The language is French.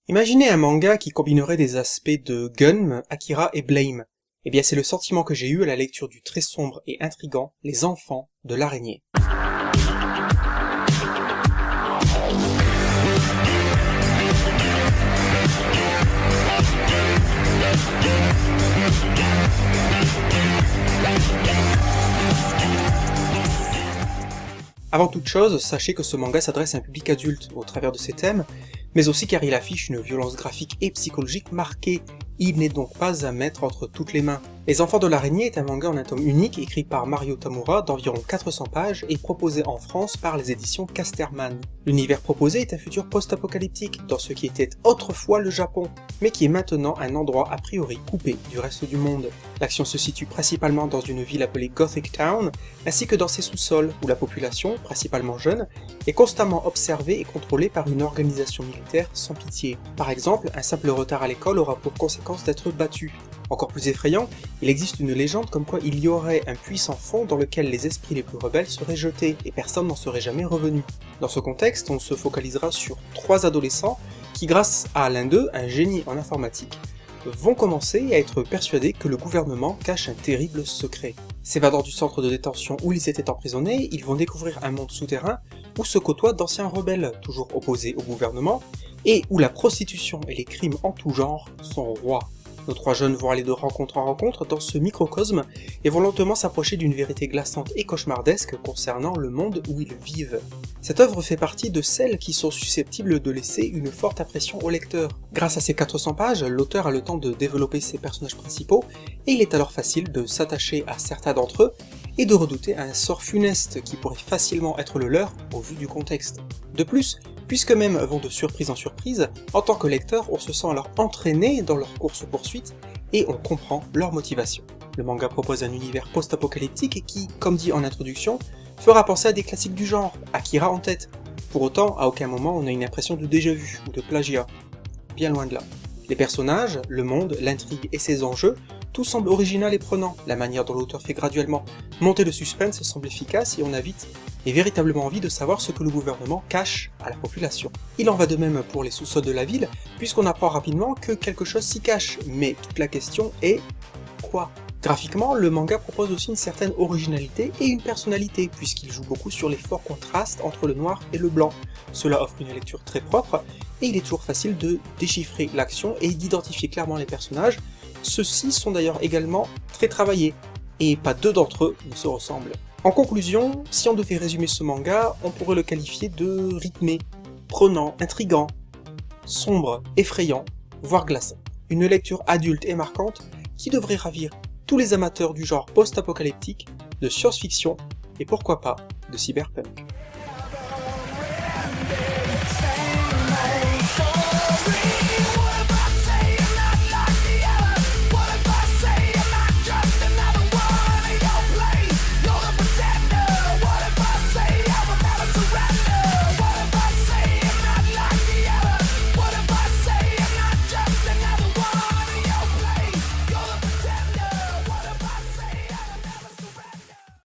Imaginez un manga qui combinerait des aspects de Gunm, Akira et Blame. Eh bien c'est le sentiment que j'ai eu à la lecture du très sombre et intrigant Les Enfants de l'Araignée. Avant toute chose, sachez que ce manga s'adresse à un public adulte au travers de ses thèmes, mais aussi car il affiche une violence graphique et psychologique marquée. Il n'est donc pas à mettre entre toutes les mains. Les Enfants de l'Araignée est un manga en un tome unique écrit par Mario Tamura d'environ 400 pages et proposé en France par les éditions Casterman. L'univers proposé est un futur post-apocalyptique dans ce qui était autrefois le Japon, mais qui est maintenant un endroit a priori coupé du reste du monde. L'action se situe principalement dans une ville appelée Gothic Town, ainsi que dans ses sous-sols, où la population, principalement jeune, est constamment observée et contrôlée par une organisation militaire sans pitié. Par exemple, un simple retard à l'école aura pour conséquence d'être battu. Encore plus effrayant, il existe une légende comme quoi il y aurait un puissant fond dans lequel les esprits les plus rebelles seraient jetés et personne n'en serait jamais revenu. Dans ce contexte, on se focalisera sur 3 adolescents qui, grâce à l'un d'eux, un génie en informatique, vont commencer à être persuadés que le gouvernement cache un terrible secret. S'évadant du centre de détention où ils étaient emprisonnés, ils vont découvrir un monde souterrain où se côtoient d'anciens rebelles, toujours opposés au gouvernement, et où la prostitution et les crimes en tout genre sont rois. Nos 3 jeunes vont aller de rencontre en rencontre dans ce microcosme et vont lentement s'approcher d'une vérité glaçante et cauchemardesque concernant le monde où ils vivent. Cette œuvre fait partie de celles qui sont susceptibles de laisser une forte impression au lecteur. Grâce à ces 400 pages, l'auteur a le temps de développer ses personnages principaux et il est alors facile de s'attacher à certains d'entre eux et de redouter un sort funeste qui pourrait facilement être le leur au vu du contexte. De plus, puisque même vont de surprise en surprise, en tant que lecteur, on se sent alors entraîné dans leur course-poursuite et on comprend leur motivation. Le manga propose un univers post-apocalyptique qui, comme dit en introduction, fera penser à des classiques du genre, Akira en tête. Pour autant, à aucun moment on a une impression de déjà-vu ou de plagiat. Bien loin de là. Les personnages, le monde, l'intrigue et ses enjeux, tout semble original et prenant. La manière dont l'auteur fait graduellement monter le suspense semble efficace et on a vite et véritablement envie de savoir ce que le gouvernement cache à la population. Il en va de même pour les sous-sols de la ville, puisqu'on apprend rapidement que quelque chose s'y cache, mais toute la question est quoi ? Graphiquement, le manga propose aussi une certaine originalité et une personnalité, puisqu'il joue beaucoup sur les forts contrastes entre le noir et le blanc. Cela offre une lecture très propre, et il est toujours facile de déchiffrer l'action et d'identifier clairement les personnages. Ceux-ci sont d'ailleurs également très travaillés, et pas 2 d'entre eux ne se ressemblent. En conclusion, si on devait résumer ce manga, on pourrait le qualifier de rythmé, prenant, intrigant, sombre, effrayant, voire glaçant. Une lecture adulte et marquante qui devrait ravir tous les amateurs du genre post-apocalyptique, de science-fiction et pourquoi pas de cyberpunk.